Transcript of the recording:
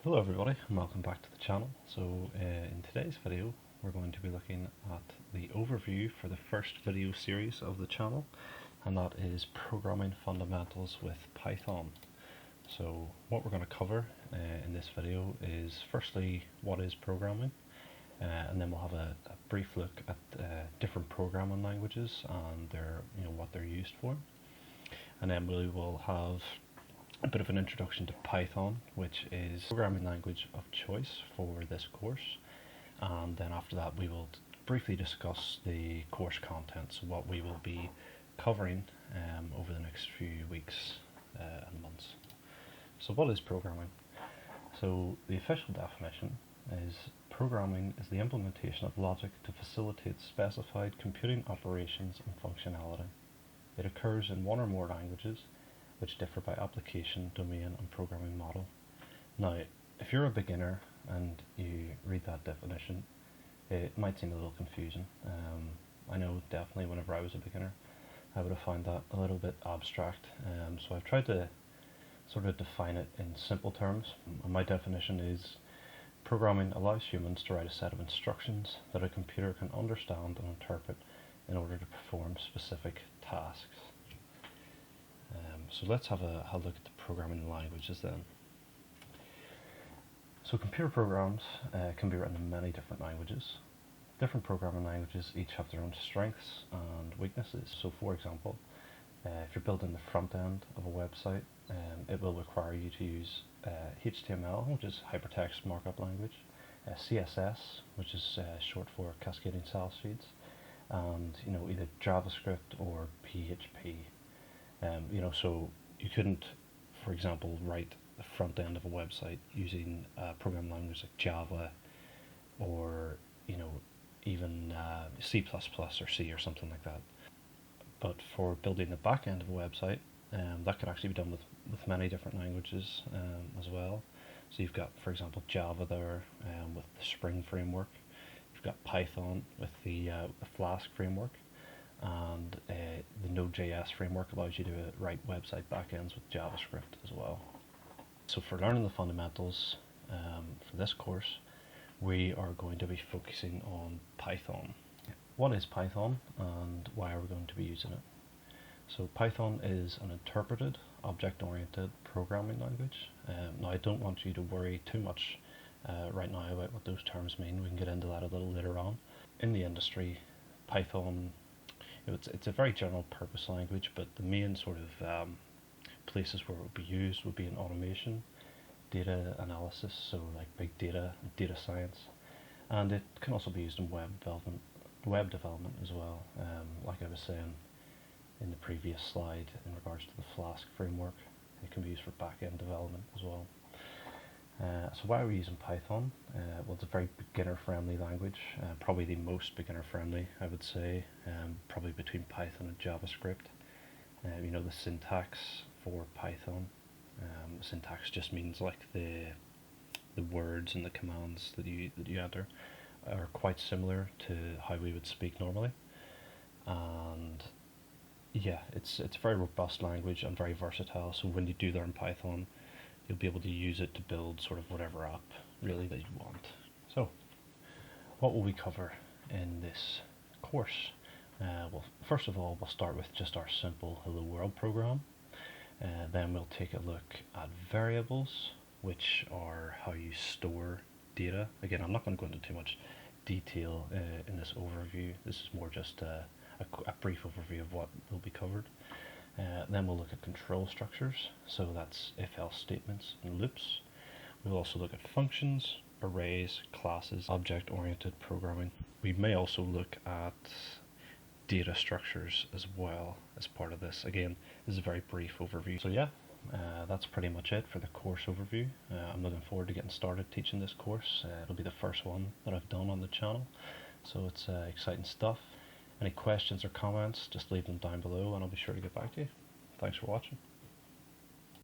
Hello everybody and welcome back to the channel. In today's video we're going to be looking at the overview for the first video series of the channel, and that is programming fundamentals with Python. So what we're going to cover in this video is firstly what is programming, and then we'll have a brief look at different programming languages and what they're used for, and then we will have a bit of an introduction to Python, which is the programming language of choice for this course. And then after that we will briefly discuss the course content, so what we will be covering over the next few weeks and months. So what is programming? So the official definition is programming is the implementation of logic to facilitate specified computing operations and functionality. It occurs in one or more languages which differ by application, domain and programming model. Now, if you're a beginner and you read that definition, it might seem a little confusing. I know definitely whenever I was a beginner, I would have found that a little bit abstract. So I've tried to sort of define it in simple terms. And my definition is programming allows humans to write a set of instructions that a computer can understand and interpret in order to perform specific tasks. So let's have a look at the programming languages then. So computer programs can be written in many different languages. Different programming languages each have their own strengths and weaknesses. So for example, if you're building the front end of a website, it will require you to use HTML, which is hypertext markup language, CSS, which is short for cascading style sheets, and either JavaScript or PHP. So you couldn't, for example, write the front end of a website using a programming language like Java, or even C++ or C or something like that. But for building the back end of a website, that could actually be done with many different languages as well. So you've got, for example, Java there with the Spring framework. You've got Python with the Flask framework. And the Node.js framework allows you to write website backends with JavaScript as well. So for learning the fundamentals for this course, we are going to be focusing on Python. What is Python and why are we going to be using it? So Python is an interpreted, object-oriented programming language. Now I don't want you to worry too much right now about what those terms mean. We can get into that a little later on. In the industry, Python, it's a very general purpose language, but the main sort of places where it would be used would be in automation, data analysis, so like big data, data science, and it can also be used in web development as well. Like I was saying in the previous slide in regards to the Flask framework, it can be used for back-end development as well. So why are we using Python? Well, it's a very beginner-friendly language, probably the most beginner-friendly, I would say, probably between Python and JavaScript. The syntax for Python, syntax just means like the words and the commands that you enter are quite similar to how we would speak normally. And yeah, it's a very robust language and very versatile, so when you do learn Python, you'll be able to use it to build sort of whatever app really that you want. So what will we cover in this course? Well, first of all, we'll start with just our simple Hello World program. Then we'll take a look at variables, which are how you store data. Again, I'm not going to go into too much detail in this overview. This is more just a brief overview of what will be covered. Then we'll look at control structures, so that's if-else statements and loops. We'll also look at functions, arrays, classes, object-oriented programming. We may also look at data structures as well as part of this. Again, this is a very brief overview. So yeah, that's pretty much it for the course overview. I'm looking forward to getting started teaching this course. It'll be the first one that I've done on the channel, so it's exciting stuff. Any questions or comments, just leave them down below and I'll be sure to get back to you. Thanks for watching.